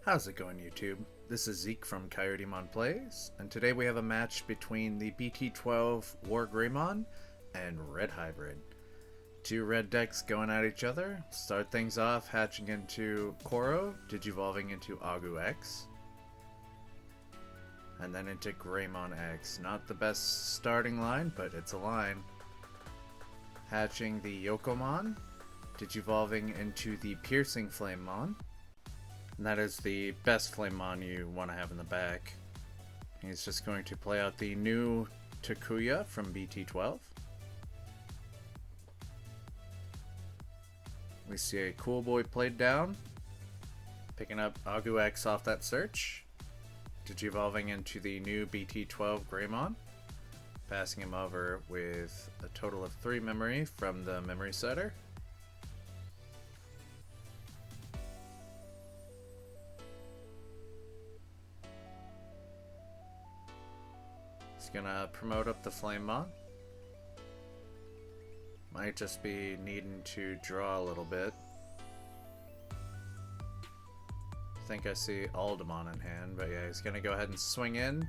How's it going, YouTube? This is Zeke from Digimon Plays, and today we have a match between the BT12 Greymon and Red Hybrid. Two red decks going at each other. Start things off hatching into Koro, digivolving into Agu X, and then into Greymon X. Not the best starting line, but it's a line. Hatching the Yokomon, digivolving into the Piercing Flamemon. And that is the best Flamemon you want to have in the back. He's just going to play out the new Takuya from BT12. We see a Cool Boy played down, picking up Agu X off that search, digivolving into the new BT12 Greymon, passing him over with a total of 3 memory from the memory setter. He's gonna promote up the Flamemon. Might just be needing to draw a little bit. I think I see Aldemon in hand, but yeah, he's gonna go ahead and swing in.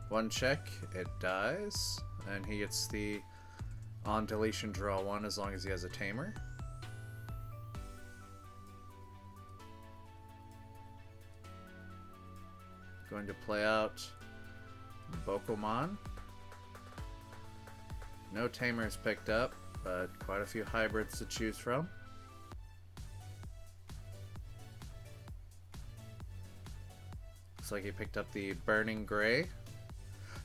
One check, it dies, and he gets the on deletion draw 1 as long as he has a tamer. Going to play out Bokomon. No tamers picked up, but quite a few hybrids to choose from. Looks like he picked up the Burning Gray.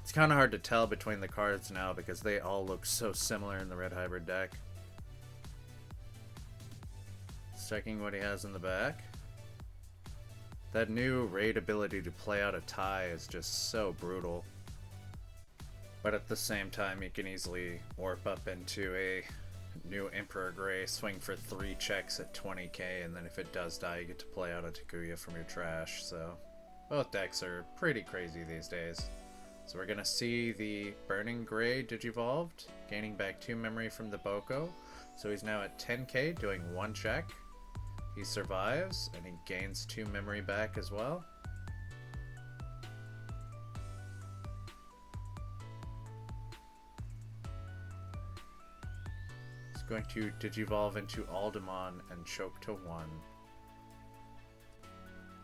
It's kind of hard to tell between the cards now because they all look so similar in the Red Hybrid deck. Checking what he has in the back. That new raid ability to play out a tie is just so brutal. But at the same time, you can easily warp up into a new Emperor Gray, swing for 3 checks at 20k, and then if it does die, you get to play out a Takuya from your trash. So both decks are pretty crazy these days. So we're gonna see the Burning Gray digivolved, gaining back 2 memory from the Boko. So he's now at 10k, doing 1 check. He survives, and he gains 2 memory back as well. He's going to digivolve into Aldemon and choke to 1.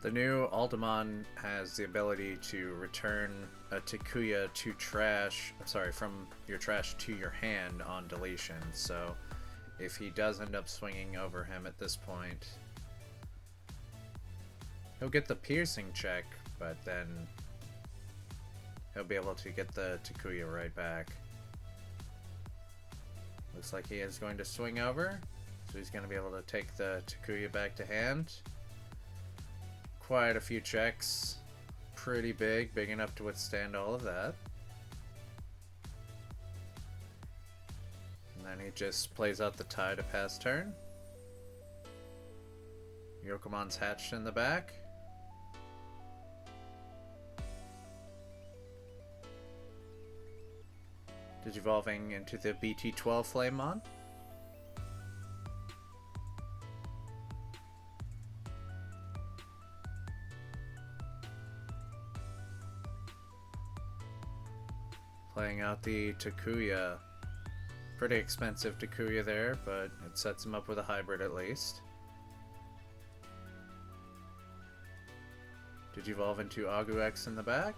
The new Aldemon has the ability to return a Takuya to trash, from your trash to your hand on deletion, so if he does end up swinging over him at this point, he'll get the piercing check, but then he'll be able to get the Takuya right back. Looks like he is going to swing over, so he's going to be able to take the Takuya back to hand. Quite a few checks. Pretty big enough to withstand all of that. And then he just plays out the tie to pass turn. Yokomon's hatched in the back. Digivolving into the BT12 Flamemon. Playing out the Takuya. Pretty expensive Takuya there, but it sets him up with a hybrid at least. Digivolve into Agu X in the back.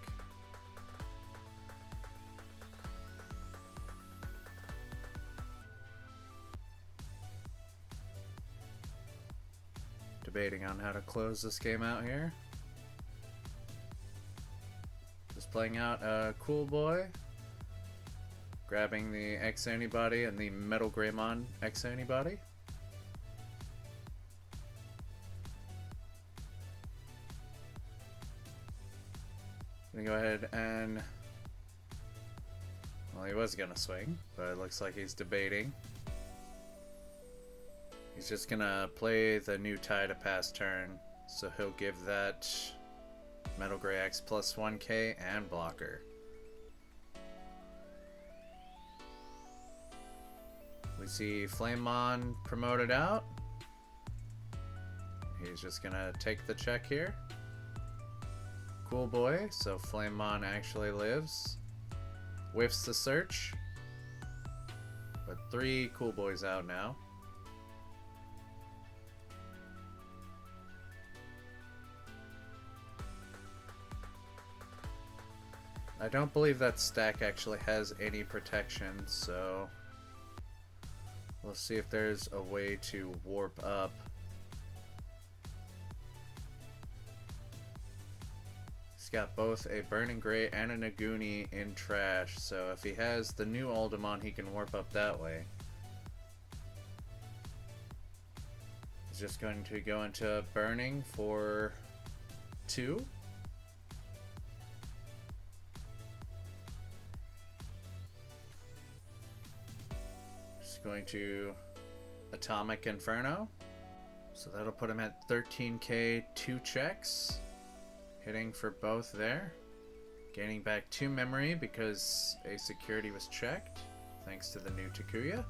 Debating on how to close this game out here. Just playing out a Cool Boy. Grabbing the X Antibody and the Metal Greymon X Antibody. Gonna go ahead and... well, he was gonna swing, but it looks like he's debating. He's just gonna play the new tie to pass turn, so he'll give that Metal Gray X plus 1k and blocker. We see Flamemon promoted out. he's just gonna take the check here. Cool boy, so Flamemon actually lives. Whiffs the search. But 3 cool boys out now. I don't believe that stack actually has any protection, so we'll see if there's a way to warp up. He's got both a Burning Gray and a Naguni in trash, so if he has the new Aldemon, he can warp up that way. He's just going to go into Burning for 2. Going to Atomic Inferno, so that'll put him at 13k, 2 checks, hitting for both there, gaining back 2 memory because a security was checked thanks to the new Takuya.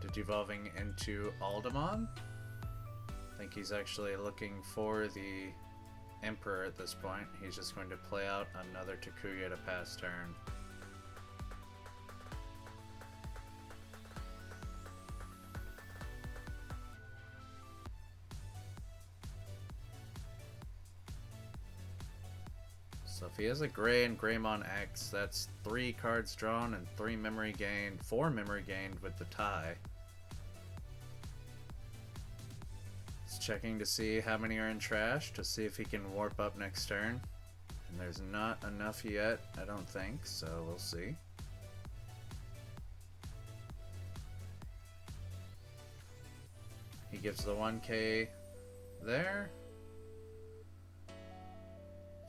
Digivolving into Aldemon. I think he's actually looking for the Emperor at this point. He's just going to play out another Takuya to pass turn. So if he has a Gray and Greymon X, that's 3 cards drawn and 3 memory gained, 4 memory gained with the tie. Checking to see how many are in trash to see if he can warp up next turn. And there's not enough yet, I don't think, so we'll see. He gives the 1k there.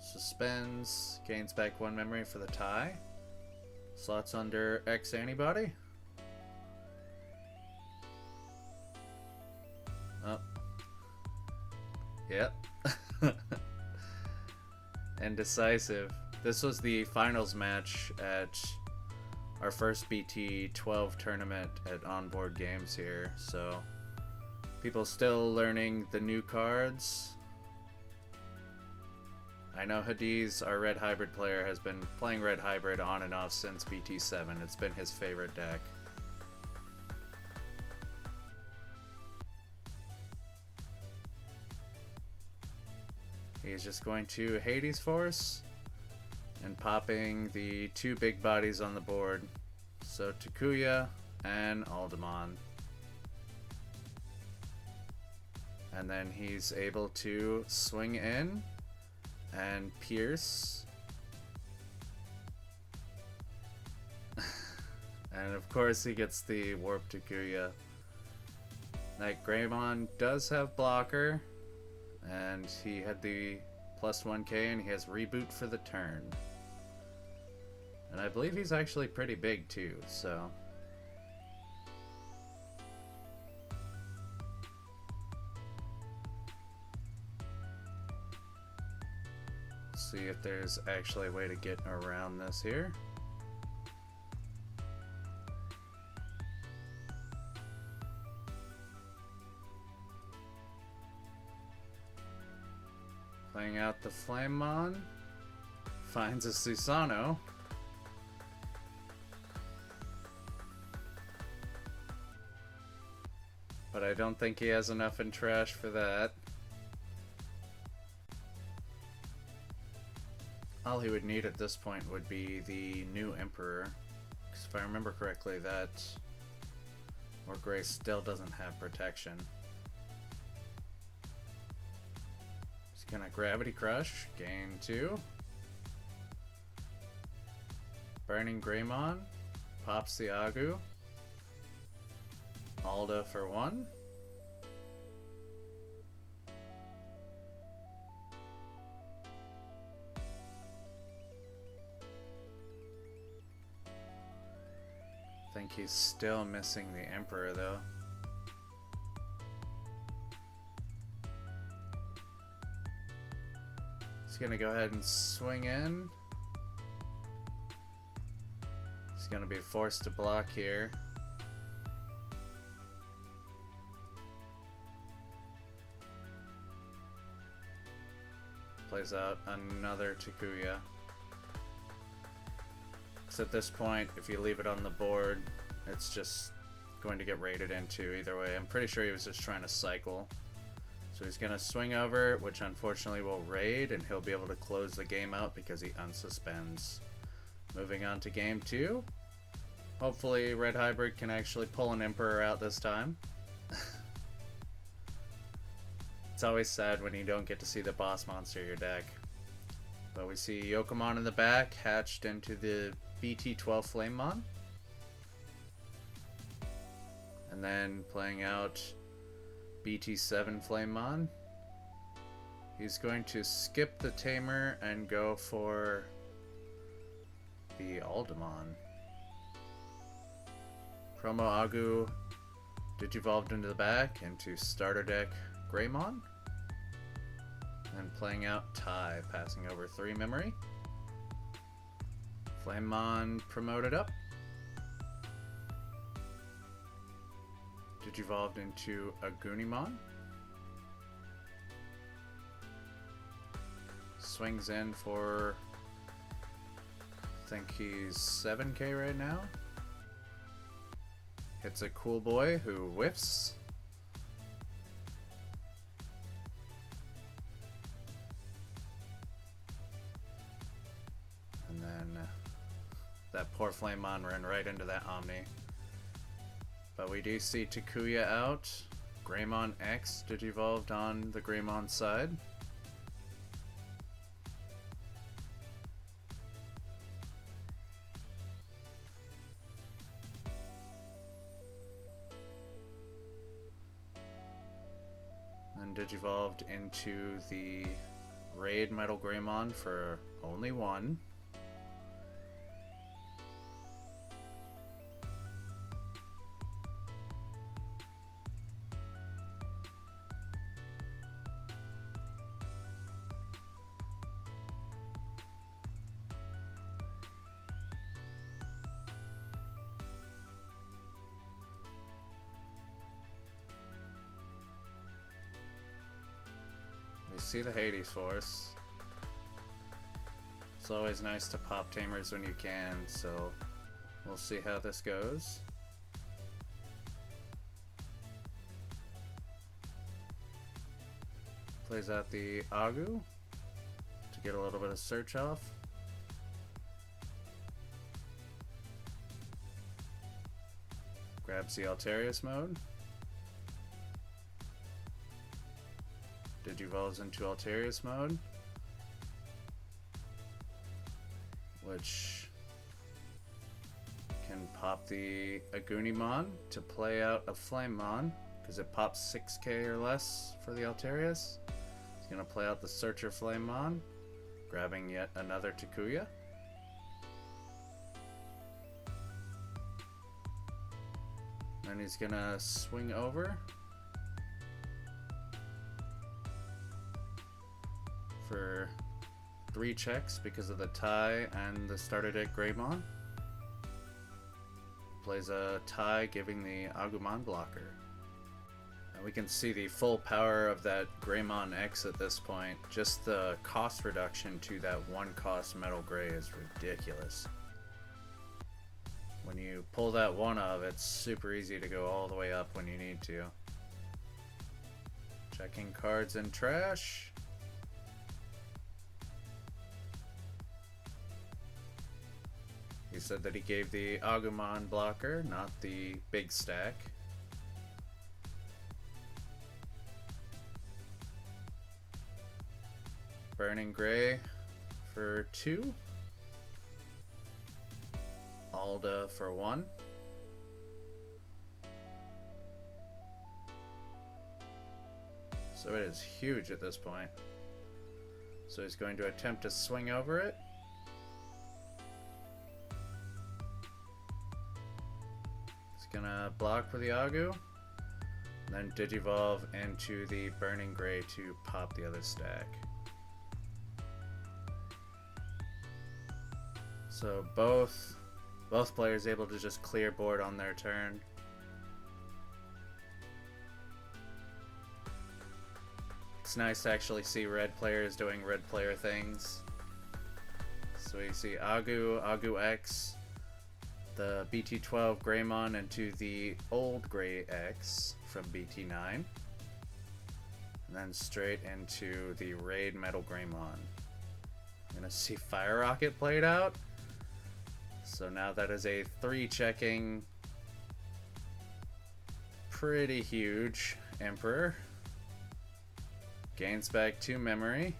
Suspends, gains back 1 memory for the tie. Slots under X antibody. Oh. Yep. And decisive. This was the finals match at our first BT12 tournament at Onboard Games here, so people still learning the new cards. I know Hades, our Red Hybrid player, has been playing Red Hybrid on and off since BT7. It's been his favorite deck. He's just going to Hades Force and popping the 2 big bodies on the board. So Takuya and Aldemon. And then he's able to swing in and pierce. And of course he gets the Warp Takuya. Knight Greymon does have blocker. And he had the plus 1k and he has reboot for the turn. And I believe he's actually pretty big too, so. See if there's actually a way to get around this here. Playing out the Flamemon, finds a Susano. But I don't think he has enough in trash for that. All he would need at this point would be the new Emperor. Because if I remember correctly, that or Gray still doesn't have protection. Gonna Gravity Crush, gain 2. Burning Greymon, pops the Agu. Alda for 1. I think he's still missing the Emperor though. He's gonna go ahead and swing in He's going to be forced to block here. Plays out another Takuya. So at this point, if you leave it on the board, it's just going to get raided into either way. I'm pretty sure he was just trying to cycle. So he's going to swing over, which unfortunately will raid, and he'll be able to close the game out because he unsuspends. Moving on to game 2. Hopefully Red Hybrid can actually pull an Emperor out this time. It's always sad when you don't get to see the boss monster of your deck. But we see Yokomon in the back, hatched into the BT12 Greymon. And then playing out BT7 Greymon. He's going to skip the Tamer and go for the Aldemon. Promo Agu digivolved into the back into starter deck Greymon. And playing out Tai, passing over 3 memory. Flamemon promoted up. Digivolved into Agunimon. Swings in for, I think he's 7k right now. Hits a cool boy who whiffs. And then that poor Flamemon ran right into that Omni. But we do see Takuya out. Greymon X digivolved on the Greymon side. And digivolved into the Raid Metal Greymon for only 1. We see the Hades Force. It's always nice to pop Tamers when you can, so we'll see how this goes. Plays out the Agu to get a little bit of search off. Grabs the Altarius mode. Digivolves into Altarius mode, which can pop the Agunimon to play out a Flamemon, because it pops 6k or less for the Altarius. He's going to play out the Searcher Flamemon, grabbing yet another Takuya. Then he's going to swing over for 3 checks because of the Tai and the starter deck Greymon. Plays a Tai, giving the Agumon blocker. And we can see the full power of that Greymon X at this point. Just the cost reduction to that 1 cost Metal Gray is ridiculous. When you pull that 1 of, it's super easy to go all the way up when you need to. Checking cards in trash. He said that he gave the Agumon blocker, not the big stack. Burning Gray for 2. Alda for 1. So it is huge at this point. So he's going to attempt to swing over it. Gonna block for the Agu, then digivolve into the Burning Gray to pop the other stack. So both Both players able to just clear board on their turn. It's nice to actually see red players doing red player things. So we see Agu X, the BT12 Greymon into the old Grey X from BT9. And then straight into the Raid Metal Greymon. I'm gonna see Fire Rocket played out. So now that is a 3-checking, pretty huge Emperor. Gains back 2 memory.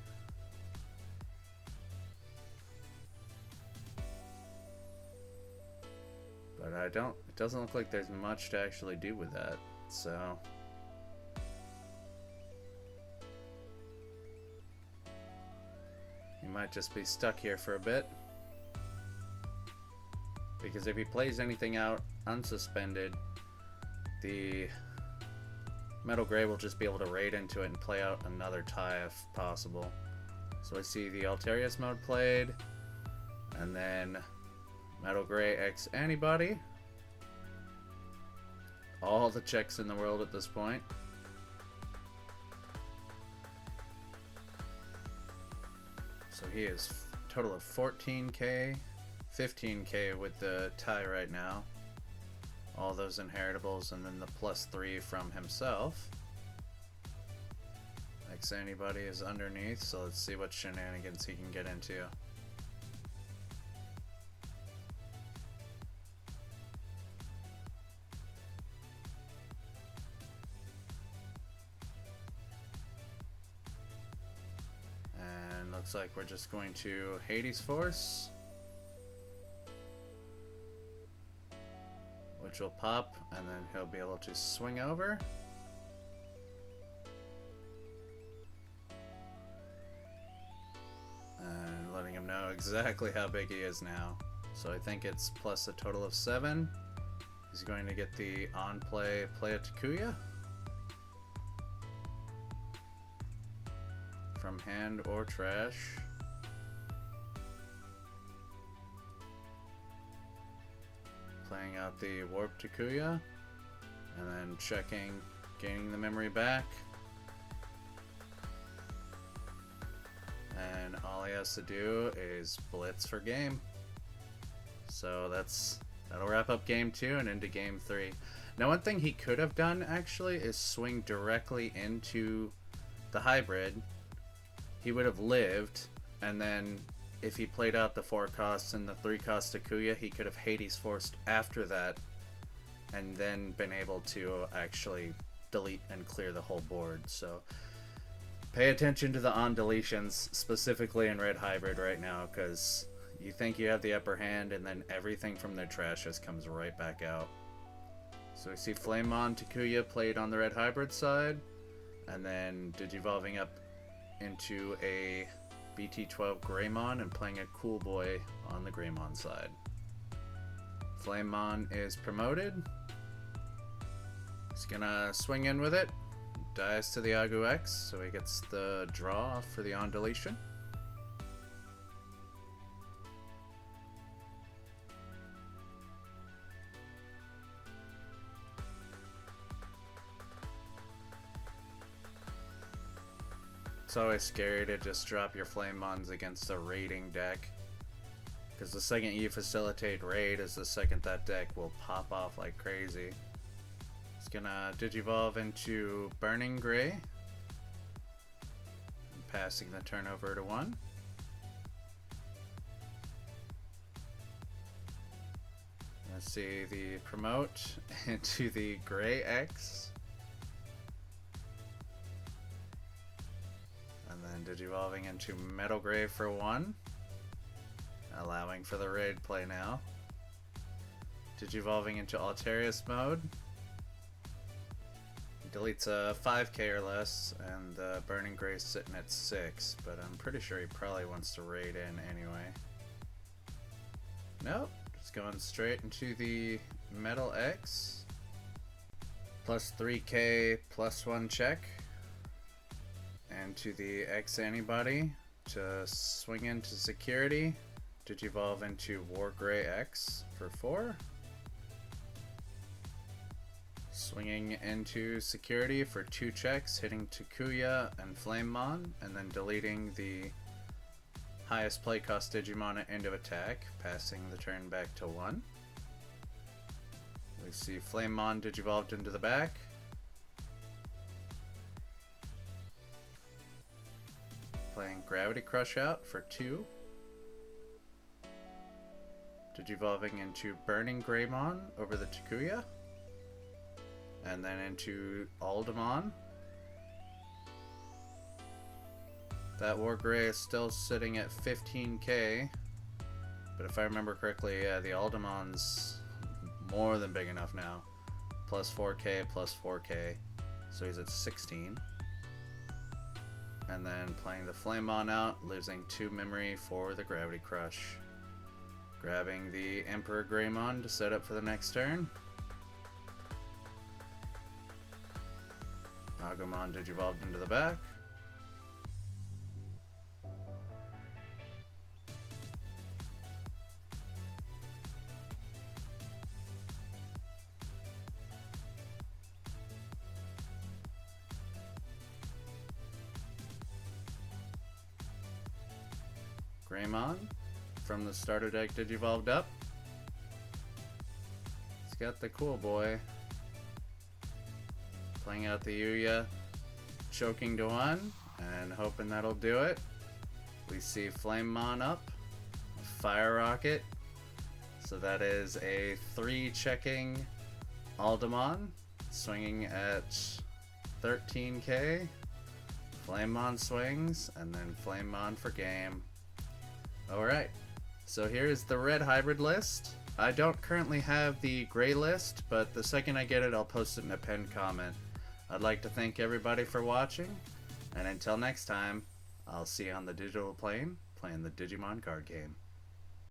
But it doesn't look like there's much to actually do with that, so. He might just be stuck here for a bit. Because if he plays anything out unsuspended, the Metal Grey will just be able to raid into it and play out another tie if possible. So I see the Altarius mode played, and then Metal Grey X Antibody. All the checks in the world at this point. So he is total of 14k, 15k with the tie right now. All those inheritables, and then the +3 from himself. X Antibody is underneath, so let's see what shenanigans he can get into. And looks like we're just going to Hades Force, which will pop, and then he'll be able to swing over. And letting him know exactly how big he is now. So I think it's plus a total of 7. He's going to get the on-play Playa Takuya from hand or trash. Playing out the Warp Takuya, and then checking, gaining the memory back. And all he has to do is blitz for game. So that'll wrap up game 2 and into game 3. Now one thing he could have done actually is swing directly into the hybrid. He would have lived, and then if he played out the 4 costs and the 3 cost Takuya, he could have Hades forced after that, and then been able to actually delete and clear the whole board. So pay attention to the on deletions, specifically in Red Hybrid right now, because you think you have the upper hand, and then everything from their trash just comes right back out. So we see Flamemon Takuya played on the Red Hybrid side, and then Digivolving up into a BT12 Greymon and playing a Cool Boy on the Greymon side. Flamemon is promoted. He's gonna swing in with it. Dies to the Agu X, so he gets the draw for the on deletion. It's always scary to just drop your Flamemons against a raiding deck, because the second you facilitate raid is the second that deck will pop off like crazy. It's gonna Digivolve into Burning Gray, and passing the turn over to 1. Let's see the promote into the Gray X. And then Digivolving into Metal Grey for 1. Allowing for the raid play now. Digivolving into Altarius mode. Deletes a 5k or less, and the Burning Grey's sitting at 6, but I'm pretty sure he probably wants to raid in anyway. Nope, just going straight into the Metal X. Plus 3k, plus 1 check. And to the X Antibody to swing into security. Digivolve into Wargrey X for 4. Swinging into security for 2 checks, hitting Takuya and Flamemon, and then deleting the highest play cost Digimon at end of attack, passing the turn back to 1. We see Flamemon digivolved into the back. Playing Gravity Crush out for 2. Digivolving into Burning Greymon over the Takuya. And then into Aldemon. That Wargrey is still sitting at 15k. But if I remember correctly, yeah, the Aldemon's more than big enough now. Plus 4k, plus 4k. So he's at 16. And then playing the Flamemon out, losing 2 memory for the Gravity Crush. Grabbing the Emperor Greymon to set up for the next turn. Agumon digivolved into the back. Greymon from the starter deck digivolved up. He's got the cool boy. Playing out the Yuya, choking to 1, and hoping that'll do it. We see Flamemon up, Fire Rocket, so that is a 3 checking Aldemon, swinging at 13k. Flamemon swings, and then Flamemon for game. Alright, so here's the Red Hybrid list. I don't currently have the gray list, but the second I get it, I'll post it in a pinned comment. I'd like to thank everybody for watching, and until next time, I'll see you on the digital plane playing the Digimon card game.